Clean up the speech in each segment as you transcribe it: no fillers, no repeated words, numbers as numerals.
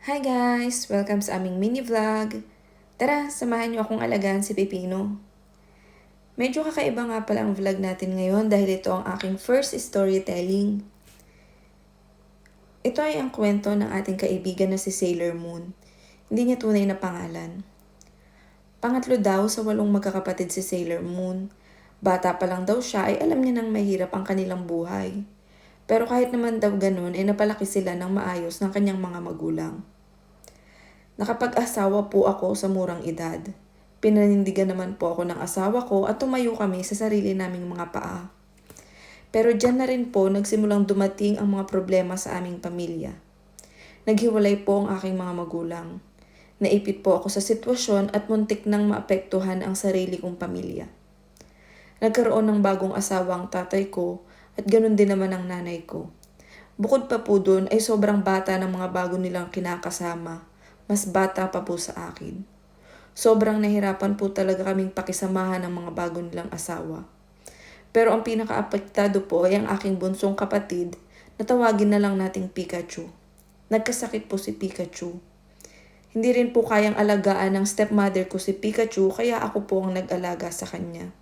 Hi guys! Welcome sa aming mini vlog. Tara, samahan niyo akong alagaan si Pipino. Medyo kakaiba nga pala ang vlog natin ngayon dahil ito ang aking first storytelling. Ito ay ang kwento ng ating kaibigan na si Sailor Moon. Hindi niya tunay na pangalan. Pangatlo daw sa 8 magkakapatid si Sailor Moon. Bata pa lang daw siya ay alam niya nang mahirap ang kanilang buhay. Pero kahit naman daw ganun ay napalaki sila ng maayos ng kanyang mga magulang. Nakapag-asawa po ako sa murang edad. Pinanindigan naman po ako ng asawa ko at tumayo kami sa sarili naming mga paa. Pero dyan na rin po nagsimulang dumating ang mga problema sa aming pamilya. Naghiwalay po ang aking mga magulang. Naipit po ako sa sitwasyon at muntik nang maapektuhan ang sarili kong pamilya. Nagkaroon ng bagong asawa ang tatay ko at ganun din naman ang nanay ko. Bukod pa po dun ay sobrang bata ng mga bago nilang kinakasama. Mas bata pa po sa akin. Sobrang nahirapan po talaga kaming pakisamahan ng mga bago nilang asawa. Pero ang pinaka-apektado po ay ang aking bunsong kapatid na tawagin na lang nating Pikachu. Nagkasakit po si Pikachu. Hindi rin po kayang alagaan ng stepmother ko si Pikachu kaya ako po ang nag-alaga sa kanya.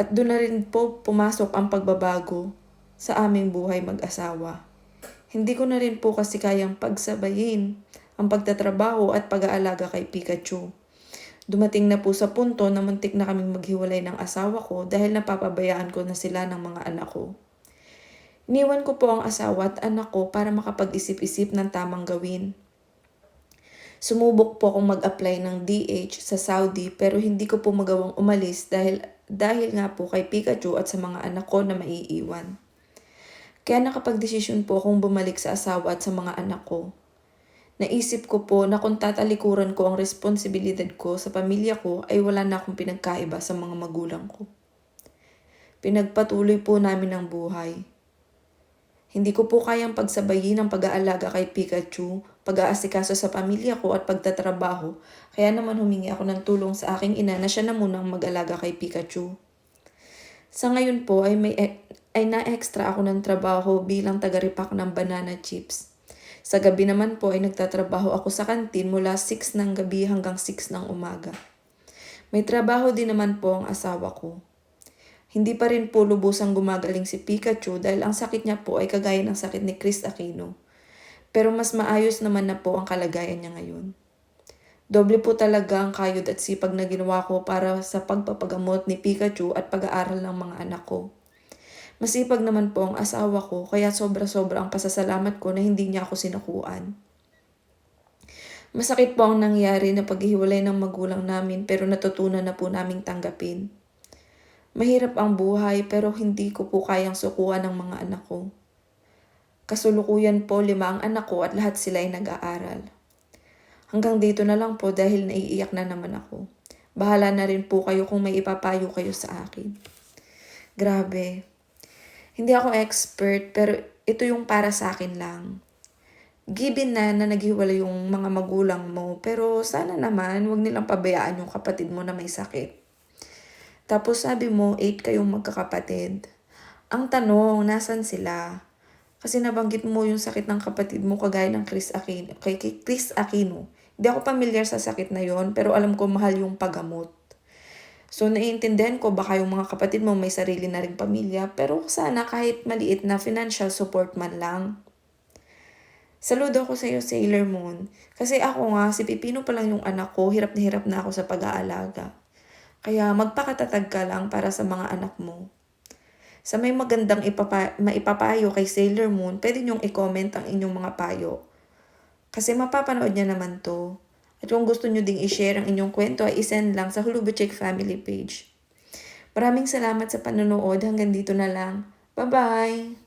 At doon na rin po pumasok ang pagbabago sa aming buhay mag-asawa. Hindi ko na rin po kasi kayang pagsabayin ang pagtatrabaho at pag-aalaga kay Pikachu. Dumating na po sa punto na muntik na kaming maghiwalay ng asawa ko dahil napapabayaan ko na sila ng mga anak ko. Iniwan ko po ang asawa at anak ko para makapag-isip-isip ng tamang gawin. Sumubok po akong mag-apply ng DH sa Saudi pero hindi ko po magawang umalis dahil nga po kay Pikachu at sa mga anak ko na maiiwan. Kaya nakapag-desisyon po akong bumalik sa asawa at sa mga anak ko. Naisip ko po na kung tatalikuran ko ang responsibilidad ko sa pamilya ko ay wala na akong pinagkaiba sa mga magulang ko. Pinagpatuloy po namin ang buhay. Hindi ko po kayang pagsabayin ang pag-aalaga kay Pikachu, pag-aasikaso sa pamilya ko at pagtatrabaho, kaya naman humingi ako ng tulong sa aking ina na siya na munang mag-alaga kay Pikachu. Sa ngayon po ay na-extra ako ng trabaho bilang taga-repack ng banana chips. Sa gabi naman po ay nagtatrabaho ako sa kantin mula 6 ng gabi hanggang 6 ng umaga. May trabaho din naman po ang asawa ko. Hindi pa rin po lubusang gumagaling si Pikachu dahil ang sakit niya po ay kagaya ng sakit ni Chris Aquino. Pero mas maayos naman na po ang kalagayan niya ngayon. Doble po talaga ang kayod at sipag na ginawa ko para sa pagpapagamot ni Pikachu at pag-aaral ng mga anak ko. Masipag naman po ang asawa ko kaya sobra-sobra ang pasasalamat ko na hindi niya ako sinakuan. Masakit po ang nangyari na paghiwalay ng magulang namin pero natutunan na po naming tanggapin. Mahirap ang buhay pero hindi ko po kayang sukuan ng mga anak ko. Kasulukuyan po 5 ang anak ko at lahat sila ay nag-aaral. Hanggang dito na lang po dahil naiiyak na naman ako. Bahala na rin po kayo kung may ipapayo kayo sa akin. Grabe. Hindi ako expert pero ito yung para sa akin lang. Given na naghiwalay yung mga magulang mo pero sana naman wag nilang pabayaan yung kapatid mo na may sakit. Tapos sabi mo 8 kayong magkakapatid. Ang tanong, nasan sila? Kasi nabanggit mo yung sakit ng kapatid mo kagaya ng Chris Aquino, kay Chris Aquino. Hindi ako pamilyar sa sakit na yon pero alam ko mahal yung paggamot. So, naiintindihan ko baka yung mga kapatid mo may sarili na ring pamilya, pero sana kahit maliit na financial support man lang. Saludo ko sa iyo, Sailor Moon. Kasi ako nga, si Pipino pa lang yung anak ko, hirap na ako sa pag-aalaga. Kaya magpakatatag ka lang para sa mga anak mo. Sa may magandang maipapayo kay Sailor Moon, pwede niyong i-comment ang inyong mga payo. Kasi mapapanood niya naman to. At kung gusto nyo ding i-share ang inyong kwento ay isend lang sa Hulubuchik family page. Maraming salamat sa panonood. Hanggang dito na lang. Bye-bye!